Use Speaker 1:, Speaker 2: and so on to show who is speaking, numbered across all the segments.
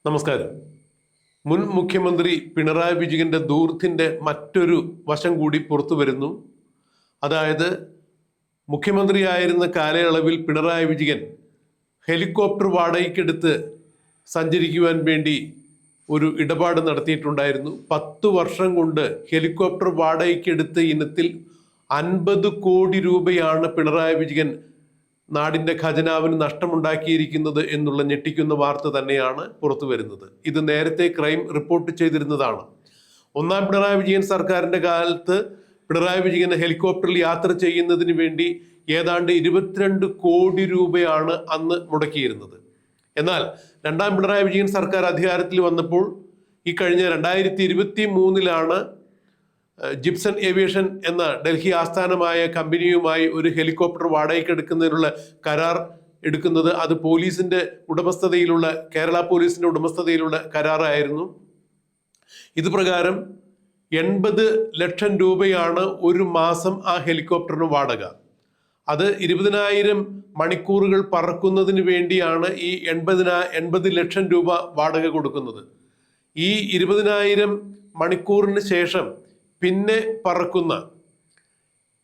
Speaker 1: നമസ്കാരം. മുൻ മുഖ്യമന്ത്രി പിണറായി വിജയന്റെ ദൂർത്തിന്റെ മറ്റൊരു വശം കൂടി പുറത്തു വരുന്നു. അതായത് മുഖ്യമന്ത്രിയായിരുന്ന കാലയളവിൽ പിണറായി വിജയൻ ഹെലികോപ്റ്റർ വാടകയ്ക്കെടുത്ത് സഞ്ചരിക്കുവാൻ വേണ്ടി ഒരു ഇടപാട് നടത്തിയിട്ടുണ്ടായിരുന്നു. 10 വർഷം കൊണ്ട് ഹെലികോപ്റ്റർ വാടകയ്ക്കെടുത്ത ഇനത്തിൽ 50 കോടി രൂപയാണ് പിണറായി വിജയൻ നാടിൻ്റെ ഖജനാവിന് നഷ്ടമുണ്ടാക്കിയിരിക്കുന്നത് എന്നുള്ള ഞെട്ടിക്കുന്ന വാർത്ത തന്നെയാണ് പുറത്തു വരുന്നത്. ഇത് നേരത്തെ ക്രൈം റിപ്പോർട്ട് ചെയ്തിരുന്നതാണ്. ഒന്നാം പിണറായി വിജയൻ സർക്കാരിൻ്റെ കാലത്ത് പിണറായി വിജയൻ ഹെലികോപ്റ്ററിൽ യാത്ര ചെയ്യുന്നതിന് വേണ്ടി ഏതാണ്ട് 22 കോടി രൂപയാണ് അന്ന് മുടക്കിയിരുന്നത്. എന്നാൽ രണ്ടാം പിണറായി വിജയൻ സർക്കാർ അധികാരത്തിൽ വന്നപ്പോൾ ഈ കഴിഞ്ഞ 2023 ജിപ്സൺ ഏവിയേഷൻ എന്ന ഡൽഹി ആസ്ഥാനമായ കമ്പനിയുമായി ഒരു ഹെലികോപ്റ്റർ വാടകയ്ക്ക് എടുക്കുന്നതിനുള്ള കരാർ എടുക്കുന്നത്. അത് പോലീസിന്റെ ഉടമസ്ഥതയിലുള്ള, കേരള പോലീസിന്റെ ഉടമസ്ഥതയിലുള്ള കരാറായിരുന്നു. ഇത് പ്രകാരം 80 ലക്ഷം രൂപയാണ് ഒരു മാസം ആ ഹെലികോപ്റ്ററിന് വാടക. അത് 20,000 മണിക്കൂറുകൾ പറക്കുന്നതിന് വേണ്ടിയാണ് ഈ 80 ലക്ഷം രൂപ വാടക കൊടുക്കുന്നത്. ഈ 20,000 മണിക്കൂറിന് ശേഷം പിന്നെ പറക്കുന്ന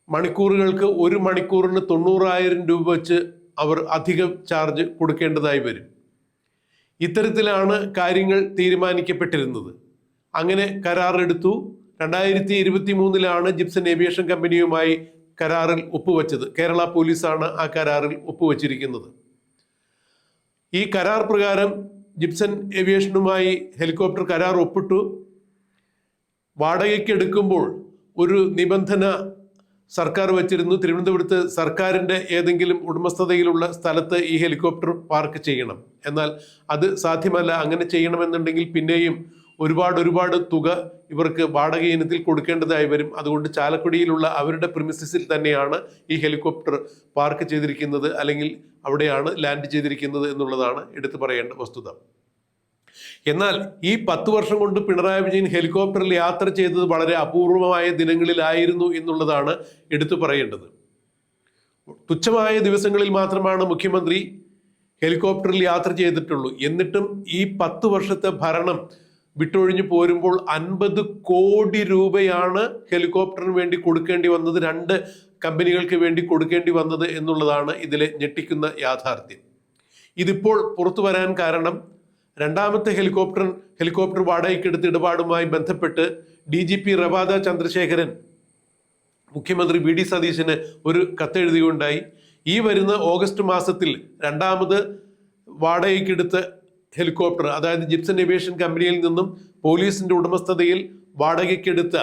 Speaker 1: മണിക്കൂറുകൾക്ക് ഒരു മണിക്കൂറിന് 90,000 രൂപ വെച്ച് അവർ അധികം ചാർജ് കൊടുക്കേണ്ടതായി വരും. ഇത്തരത്തിലാണ് കാര്യങ്ങൾ തീരുമാനിക്കപ്പെട്ടിരുന്നത്. അങ്ങനെ കരാറെടുത്തു. 2023 ജിപ്സൺ ഏവിയേഷൻ കമ്പനിയുമായി കരാറിൽ ഒപ്പുവെച്ചത്. കേരള പോലീസാണ് ആ കരാറിൽ ഒപ്പുവെച്ചിരിക്കുന്നത്. ഈ കരാർ പ്രകാരം ജിപ്സൺ ഏവിയേഷനുമായി ഹെലികോപ്റ്റർ കരാർ ഒപ്പിട്ടു. വാടകയ്ക്ക് എടുക്കുമ്പോൾ ഒരു നിബന്ധന സർക്കാർ വച്ചിരുന്നു. തിരുവനന്തപുരത്ത് സർക്കാരിൻ്റെ ഏതെങ്കിലും ഉടമസ്ഥതയിലുള്ള സ്ഥലത്ത് ഈ ഹെലികോപ്റ്റർ പാർക്ക് ചെയ്യണം. എന്നാൽ അത് സാധ്യമല്ല. അങ്ങനെ ചെയ്യണമെന്നുണ്ടെങ്കിൽ പിന്നെയും ഒരുപാട് തുക ഇവർക്ക് വാടക ഇനത്തിൽ കൊടുക്കേണ്ടതായി വരും. അതുകൊണ്ട് ചാലക്കുടിയിലുള്ള അവരുടെ പ്രിമിസിസിൽ തന്നെയാണ് ഈ ഹെലികോപ്റ്റർ പാർക്ക് ചെയ്തിരിക്കുന്നത്, അല്ലെങ്കിൽ അവിടെയാണ് ലാൻഡ് ചെയ്തിരിക്കുന്നത് എന്നുള്ളതാണ് എടുത്തു പറയേണ്ട വസ്തുത. എന്നാൽ ഈ 10 വർഷം കൊണ്ട് പിണറായി വിജയൻ ഹെലികോപ്റ്ററിൽ യാത്ര ചെയ്തത് വളരെ അപൂർവമായ ദിനങ്ങളിലായിരുന്നു എന്നുള്ളതാണ് എടുത്തു പറയേണ്ടത്. തുച്ഛമായ ദിവസങ്ങളിൽ മാത്രമാണ് മുഖ്യമന്ത്രി ഹെലികോപ്റ്ററിൽ യാത്ര ചെയ്തിട്ടുള്ളൂ. എന്നിട്ടും ഈ 10 വർഷത്തെ ഭരണം വിട്ടൊഴിഞ്ഞു പോരുമ്പോൾ 50 കോടി രൂപയാണ് ഹെലികോപ്റ്ററിന് വേണ്ടി കൊടുക്കേണ്ടി വന്നത്, 2 കമ്പനികൾക്ക് വേണ്ടി കൊടുക്കേണ്ടി വന്നത് എന്നുള്ളതാണ് ഇതിലെ ഞെട്ടിക്കുന്ന യാഥാർത്ഥ്യം. ഇതിപ്പോൾ പുറത്തു വരാൻ കാരണം രണ്ടാമത്തെ ഹെലികോപ്റ്റർ വാടകയ്ക്കെടുത്ത ഇടപാടുമായി ബന്ധപ്പെട്ട് DGP റവാദ ചന്ദ്രശേഖരൻ മുഖ്യമന്ത്രി VD സതീശന് ഒരു കത്തെഴുതുകയുണ്ടായി. ഈ വരുന്ന ഓഗസ്റ്റ് മാസത്തിൽ രണ്ടാമത് വാടകയ്ക്കെടുത്ത ഹെലികോപ്റ്റർ, അതായത് ജിപ്സൺ ഏവിയേഷൻ കമ്പനിയിൽ നിന്നും പോലീസിന്റെ ഉടമസ്ഥതയിൽ വാടകയ്ക്കെടുത്ത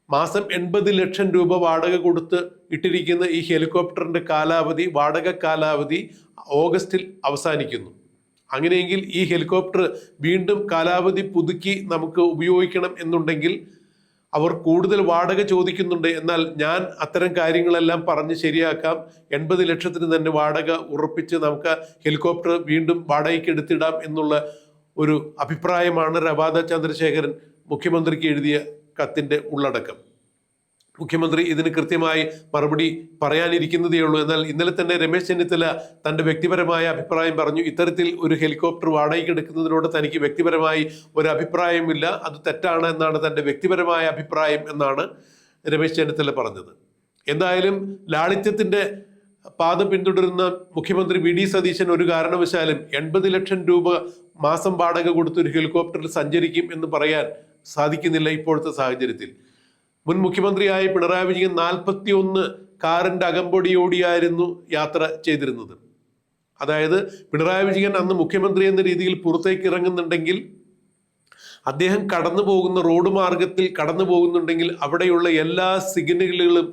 Speaker 1: മാസം 80 ലക്ഷം രൂപ വാടക കൊടുത്ത് ഇട്ടിരിക്കുന്ന ഈ ഹെലികോപ്റ്ററിന്റെ വാടക കാലാവധി ഓഗസ്റ്റിൽ അവസാനിക്കുന്നു. അങ്ങനെയെങ്കിൽ ഈ ഹെലികോപ്റ്റർ വീണ്ടും കാലാവധി പുതുക്കി നമുക്ക് ഉപയോഗിക്കണം എന്നുണ്ടെങ്കിൽ അവർ കൂടുതൽ വാടക ചോദിക്കുന്നുണ്ട്. എന്നാൽ ഞാൻ അത്തരം കാര്യങ്ങളെല്ലാം പറഞ്ഞ് ശരിയാക്കാം, 80 ലക്ഷത്തിന് തന്നെ വാടക ഉറപ്പിച്ച് നമുക്ക് ഹെലികോപ്റ്റർ വീണ്ടും വാടകയ്ക്ക് എടുത്തിടാം എന്നുള്ള ഒരു അഭിപ്രായമാണ് റവാദ ചന്ദ്രശേഖരൻ മുഖ്യമന്ത്രിക്ക് എഴുതിയ കത്തിൻ്റെ ഉള്ളടക്കം. മുഖ്യമന്ത്രി ഇതിന് കൃത്യമായി മറുപടി പറയാനിരിക്കുന്നതേ ഉള്ളൂ. എന്നാൽ ഇന്നലെ തന്നെ രമേശ് ചെന്നിത്തല തൻ്റെ വ്യക്തിപരമായ അഭിപ്രായം പറഞ്ഞു. ഇത്തരത്തിൽ ഒരു ഹെലികോപ്റ്റർ വാടകയ്ക്ക് എടുക്കുന്നതിനോട് തനിക്ക് വ്യക്തിപരമായി ഒരു അഭിപ്രായമില്ല, അത് തെറ്റാണ് എന്നാണ് തൻ്റെ വ്യക്തിപരമായ അഭിപ്രായം എന്നാണ് രമേശ് ചെന്നിത്തല പറഞ്ഞത്. എന്തായാലും ലാളിത്യത്തിൻ്റെ പാത പിന്തുടരുന്ന മുഖ്യമന്ത്രി VD സതീശൻ ഒരു കാരണവശാലും 80 ലക്ഷം രൂപ മാസം വാടക കൊടുത്തൊരു ഹെലികോപ്റ്ററിൽ സഞ്ചരിക്കും എന്ന് പറയാൻ സാധിക്കുന്നില്ല ഇപ്പോഴത്തെ സാഹചര്യത്തിൽ. മുൻ മുഖ്യമന്ത്രിയായ പിണറായി വിജയൻ 41 കാറിന്റെ അകമ്പടിയോടിയായിരുന്നു യാത്ര ചെയ്തിരുന്നത്. അതായത് പിണറായി വിജയൻ അന്ന് മുഖ്യമന്ത്രി എന്ന രീതിയിൽ പുറത്തേക്ക് ഇറങ്ങുന്നുണ്ടെങ്കിൽ, അദ്ദേഹം കടന്നു പോകുന്ന റോഡ് മാർഗത്തിൽ കടന്നു പോകുന്നുണ്ടെങ്കിൽ അവിടെയുള്ള എല്ലാ സിഗ്നലുകളും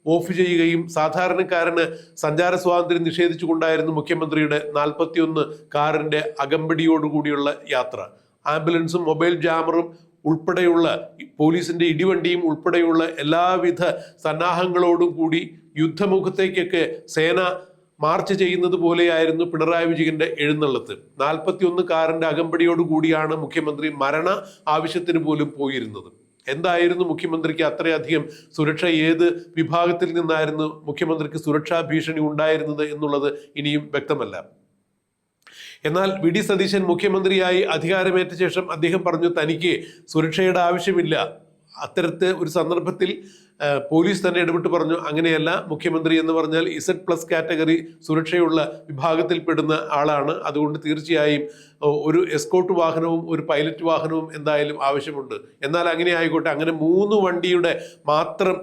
Speaker 1: ഓഫ് ചെയ്യുകയും സാധാരണക്കാരന് സഞ്ചാര സ്വാതന്ത്ര്യം നിഷേധിച്ചുകൊണ്ടായിരുന്നു മുഖ്യമന്ത്രിയുടെ 41 കാറിന്റെ അകമ്പടിയോടുകൂടിയുള്ള യാത്ര. ആംബുലൻസും മൊബൈൽ ജാമറും ഉൾപ്പെടെയുള്ള പോലീസിന്റെ ഇടിവണ്ടിയും ഉൾപ്പെടെയുള്ള എല്ലാവിധ സന്നാഹങ്ങളോടും കൂടി യുദ്ധമുഖത്തേക്കൊക്കെ സേന മാർച്ച് ചെയ്യുന്നത് പോലെയായിരുന്നു പിണറായി വിജയന്റെ എഴുന്നള്ളത്ത്. 41 കാറിന്റെ അകമ്പടിയോടുകൂടിയാണ് മുഖ്യമന്ത്രി മരണ ആവശ്യത്തിന് പോലും പോയിരുന്നത്. എന്തായിരുന്നു മുഖ്യമന്ത്രിക്ക് അത്രയധികം സുരക്ഷ? ഏത് വിഭാഗത്തിൽ നിന്നായിരുന്നു മുഖ്യമന്ത്രിക്ക് സുരക്ഷാ ഭീഷണി ഉണ്ടായിരുന്നത് എന്നുള്ളത് ഇനിയും വ്യക്തമല്ല. എന്നാൽ വി ഡി സതീശൻ മുഖ്യമന്ത്രിയായി അധികാരമേറ്റ ശേഷം അദ്ദേഹം പറഞ്ഞു തനിക്ക് സുരക്ഷയുടെ ആവശ്യമില്ല. അത്തരത്തെ ഒരു സന്ദർഭത്തിൽ പോലീസ് തന്നെ ഇടപെട്ട് പറഞ്ഞു അങ്ങനെയല്ല, മുഖ്യമന്ത്രി എന്ന് പറഞ്ഞാൽ Z+ കാറ്റഗറി സുരക്ഷയുള്ള വിഭാഗത്തിൽപ്പെടുന്ന ആളാണ്, അതുകൊണ്ട് തീർച്ചയായും ഒരു എസ്കോർട്ട് വാഹനവും ഒരു പൈലറ്റ് വാഹനവും എന്തായാലും ആവശ്യമുണ്ട്. എന്നാൽ അങ്ങനെ ആയിക്കോട്ടെ, അങ്ങനെ 3 വണ്ടിയുടെ മാത്രം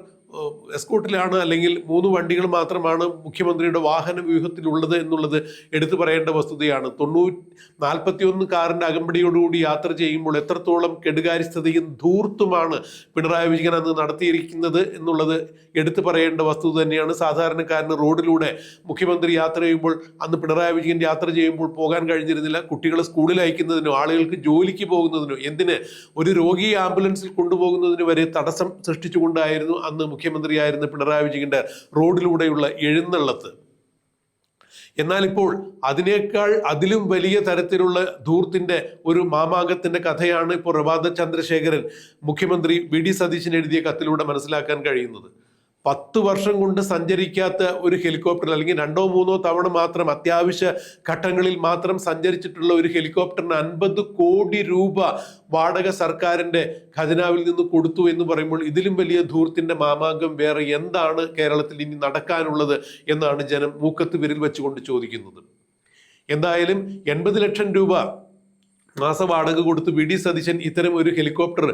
Speaker 1: എസ്കോർട്ടിലാണ് അല്ലെങ്കിൽ 3 വണ്ടികൾ മാത്രമാണ് മുഖ്യമന്ത്രിയുടെ വാഹന വ്യൂഹത്തിലുള്ളത് എന്നുള്ളത് എടുത്തു പറയേണ്ട വസ്തുതയാണ്. 41 കാറിന്റെ അകമ്പടിയോടുകൂടി യാത്ര ചെയ്യുമ്പോൾ എത്രത്തോളം കെടുകാര്യസ്ഥതയും ധൂർത്തുമാണ് പിണറായി വിജയൻ അന്ന് നടത്തിയിരിക്കുന്നത് എന്നുള്ളത് എടുത്തു പറയേണ്ട വസ്തുത തന്നെയാണ്. സാധാരണക്കാരന് റോഡിലൂടെ മുഖ്യമന്ത്രി യാത്ര ചെയ്യുമ്പോൾ, അന്ന് പിണറായി വിജയൻ യാത്ര ചെയ്യുമ്പോൾ പോകാൻ കഴിഞ്ഞിരുന്നില്ല. കുട്ടികളെ സ്കൂളിൽ അയക്കുന്നതിനോ ആളുകൾക്ക് ജോലിക്ക് പോകുന്നതിനോ എന്തിന് ഒരു രോഗിയെ ആംബുലൻസിൽ കൊണ്ടുപോകുന്നതിന് വരെ തടസ്സം സൃഷ്ടിച്ചുകൊണ്ടായിരുന്നു അന്ന് മുഖ്യമന്ത്രിയായിരുന്ന പിണറായി വിജയന്റെ റോഡിലൂടെയുള്ള എഴുന്നള്ളത്ത്. എന്നാൽ ഇപ്പോൾ അതിലും വലിയ തരത്തിലുള്ള ധൂർത്തിന്റെ ഒരു മാമാങ്കത്തിന്റെ കഥയാണ് ഇപ്പോൾ പ്രഭാത ചന്ദ്രശേഖരൻ മുഖ്യമന്ത്രി വി ഡി സതീശൻ എഴുതിയ കത്തിലൂടെ മനസ്സിലാക്കാൻ കഴിയുന്നത്. 10 വർഷം കൊണ്ട് സഞ്ചരിക്കാത്ത ഒരു ഹെലികോപ്റ്റർ, അല്ലെങ്കിൽ 2-3 തവണ മാത്രം അത്യാവശ്യ ഘട്ടങ്ങളിൽ മാത്രം സഞ്ചരിച്ചിട്ടുള്ള ഒരു ഹെലികോപ്റ്ററിന് 50 കോടി രൂപ വാടക സർക്കാരിന്റെ ഖജനാവിൽ നിന്ന് കൊടുത്തു എന്ന് പറയുമ്പോൾ ഇതിലും വലിയ ധൂർത്തിന്റെ മാമാങ്കം വേറെ എന്താണ് കേരളത്തിൽ ഇനി നടക്കാനുള്ളത് എന്നാണ് ജനം മൂക്കത്ത് വിരൽ വെച്ചുകൊണ്ട് ചോദിക്കുന്നത്. എന്തായാലും 80 ലക്ഷം രൂപ മാസ വാടക കൊടുത്ത് വി ഡി സതീശൻ ഇത്തരം ഒരു ഹെലികോപ്റ്റർ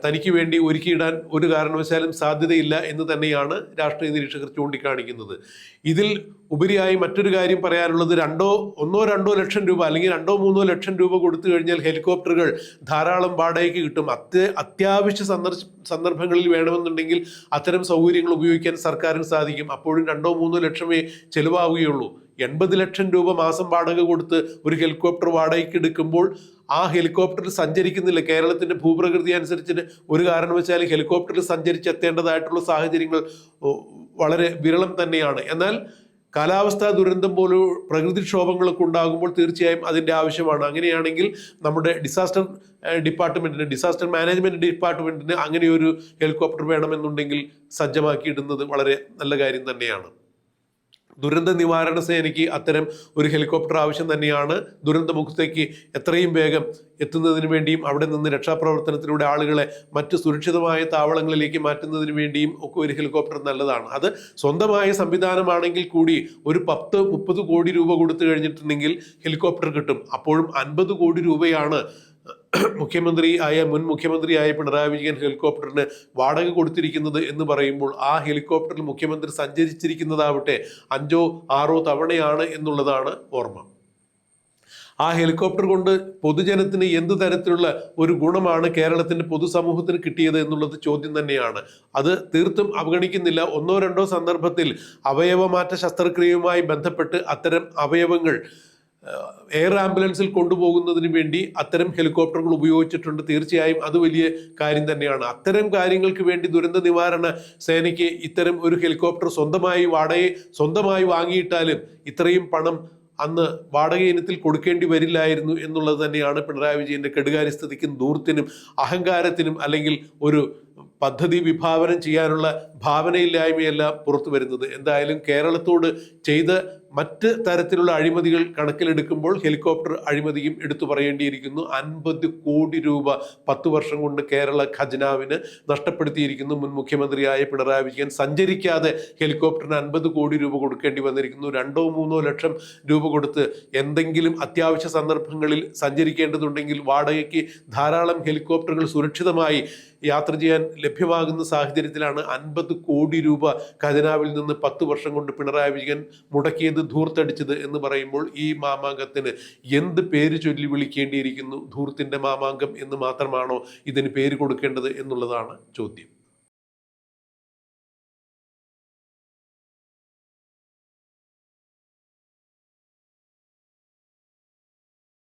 Speaker 1: തനിക്ക് വേണ്ടി ഒരുക്കിയിടാൻ ഒരു കാരണവശാലും സാധ്യതയില്ല എന്ന് തന്നെയാണ് രാഷ്ട്രീയ നിരീക്ഷകർ ചൂണ്ടിക്കാണിക്കുന്നത്. ഇതിൽ ഉപരിയായി മറ്റൊരു കാര്യം പറയാനുള്ളത്, 1-2 ലക്ഷം രൂപ അല്ലെങ്കിൽ 2-3 ലക്ഷം രൂപ കൊടുത്തു കഴിഞ്ഞാൽ ഹെലികോപ്റ്ററുകൾ ധാരാളം വാടകയ്ക്ക് കിട്ടും. അത്യാവശ്യ സന്ദർഭങ്ങളിൽ വേണമെന്നുണ്ടെങ്കിൽ അത്തരം സൗകര്യങ്ങൾ ഉപയോഗിക്കാൻ സർക്കാരിന് സാധിക്കും. അപ്പോഴും 2-3 ലക്ഷമേ ചെലവാവുകയുള്ളൂ. 80 ലക്ഷം രൂപ മാസം വാടക കൊടുത്ത് ഒരു ഹെലികോപ്റ്റർ വാടകയ്ക്ക് എടുക്കുമ്പോൾ ആ ഹെലികോപ്റ്ററിൽ സഞ്ചരിക്കുന്നില്ല. കേരളത്തിന്റെ ഭൂപ്രകൃതി അനുസരിച്ചിട്ട് ഒരു കാരണവശാലും ഹെലികോപ്റ്ററിൽ സഞ്ചരിച്ചെത്തേണ്ടതായിട്ടുള്ള സാഹചര്യങ്ങൾ വളരെ വിരളം തന്നെയാണ്. എന്നാൽ കാലാവസ്ഥാ ദുരന്തം പോലും പ്രകൃതിക്ഷോഭങ്ങളൊക്കെ ഉണ്ടാകുമ്പോൾ തീർച്ചയായും അതിൻ്റെ ആവശ്യമാണ്. അങ്ങനെയാണെങ്കിൽ നമ്മുടെ ഡിസാസ്റ്റർ മാനേജ്മെന്റ് ഡിപ്പാർട്ട്മെന്റിന് അങ്ങനെ ഒരു ഹെലികോപ്റ്റർ വേണമെന്നുണ്ടെങ്കിൽ സജ്ജമാക്കിയിടുന്നത് വളരെ നല്ല കാര്യം തന്നെയാണ്. ദുരന്ത നിവാരണ സേനയ്ക്ക് അത്തരം ഒരു ഹെലികോപ്റ്റർ ആവശ്യം തന്നെയാണ്. ദുരന്തമുഖത്തേക്ക് എത്രയും വേഗം എത്തുന്നതിന് വേണ്ടിയും അവിടെ നിന്ന് രക്ഷാപ്രവർത്തനത്തിലൂടെ ആളുകളെ മറ്റ് സുരക്ഷിതമായ താവളങ്ങളിലേക്ക് മാറ്റുന്നതിന് വേണ്ടിയും ഒക്കെ ഒരു ഹെലികോപ്റ്റർ നല്ലതാണ്. അത് സ്വന്തമായ സംവിധാനമാണെങ്കിൽ കൂടി ഒരു 10-30 കോടി രൂപ കൊടുത്തു കഴിഞ്ഞിട്ടുണ്ടെങ്കിൽ ഹെലികോപ്റ്റർ കിട്ടും. അപ്പോഴും 50 കോടി രൂപയാണ് മുൻ മുഖ്യമന്ത്രിയായ പിണറായി വിജയൻ ഹെലികോപ്റ്ററിന് വാടക കൊടുത്തിരിക്കുന്നത് എന്ന് പറയുമ്പോൾ ആ ഹെലികോപ്റ്ററിൽ മുഖ്യമന്ത്രി സഞ്ചരിച്ചിരിക്കുന്നതാവട്ടെ 5-6 തവണയാണ് എന്നുള്ളതാണ് ഓർമ്മ. ആ ഹെലികോപ്റ്റർ കൊണ്ട് പൊതുജനത്തിന് എന്ത് തരത്തിലുള്ള ഒരു ഗുണമാണ് കേരളത്തിന്റെ പൊതുസമൂഹത്തിന് കിട്ടിയത് എന്നുള്ളത് ചോദ്യം തന്നെയാണ്. അത് തീർത്തും അവഗണിക്കുന്നില്ല. 1-2 സന്ദർഭത്തിൽ അവയവമാറ്റ ശസ്ത്രക്രിയയുമായി ബന്ധപ്പെട്ട് അത്തരം അവയവങ്ങൾ എയർ ആംബുലൻസിൽ കൊണ്ടുപോകുന്നതിന് വേണ്ടി അത്തരം ഹെലികോപ്റ്ററുകൾ ഉപയോഗിച്ചിട്ടുണ്ട്. തീർച്ചയായും അത് വലിയ കാര്യം തന്നെയാണ്. അത്തരം കാര്യങ്ങൾക്ക് വേണ്ടി ദുരന്ത നിവാരണ സേനയ്ക്ക് ഇത്തരം ഒരു ഹെലികോപ്റ്റർ സ്വന്തമായി വാങ്ങിയിട്ടാലും ഇത്രയും പണം അന്ന് വാടക ഇനത്തിൽ കൊടുക്കേണ്ടി വരില്ലായിരുന്നു എന്നുള്ളത് തന്നെയാണ് പിണറായി വിജയന്റെ കെടുകാര്യസ്ഥതയ്ക്കും ധൂർത്തിനും അഹങ്കാരത്തിനും അല്ലെങ്കിൽ ഒരു പദ്ധതി വിഭാവനം ചെയ്യാനുള്ള ഭാവനയില്ലായ്മയെല്ലാം പുറത്തു വരുന്നത്. എന്തായാലും കേരളത്തോട് ചെയ്ത മറ്റ് തരത്തിലുള്ള അഴിമതികൾ കണക്കിലെടുക്കുമ്പോൾ ഹെലികോപ്റ്റർ അഴിമതിയും എടുത്തു പറയേണ്ടിയിരിക്കുന്നു. 50 കോടി രൂപ 10 വർഷം കൊണ്ട് കേരള ഖജനാവിന് നഷ്ടപ്പെടുത്തിയിരിക്കുന്നു മുൻ മുഖ്യമന്ത്രിയായ പിണറായി വിജയൻ. സഞ്ചരിക്കാതെ ഹെലികോപ്റ്ററിന് 50 കോടി രൂപ കൊടുക്കേണ്ടി വന്നിരിക്കുന്നു. 2-3 ലക്ഷം രൂപ കൊടുത്ത് എന്തെങ്കിലും അത്യാവശ്യ സന്ദർഭങ്ങളിൽ സഞ്ചരിക്കേണ്ടതുണ്ടെങ്കിൽ വാടകയ്ക്ക് ധാരാളം ഹെലികോപ്റ്ററുകൾ സുരക്ഷിതമായി യാത്ര ചെയ്യാൻ ലഭ്യമാകുന്ന സാഹചര്യത്തിലാണ് 50 കോടി രൂപ ഖജനാവിൽ നിന്ന് 10 വർഷം കൊണ്ട് പിണറായി വിജയൻ മുടക്കിയത്, ധൂർത്തടിച്ചത് എന്ന് പറയുമ്പോൾ ഈ മാമാങ്കത്തിന് എന്ത് പേര് ചൊല്ലി വിളിക്കേണ്ടിയിരിക്കുന്നു? ധൂർത്തിന്റെ മാമാങ്കം എന്ന് മാത്രമാണോ ഇതിന് പേര് കൊടുക്കേണ്ടത് എന്നുള്ളതാണ് ചോദ്യം.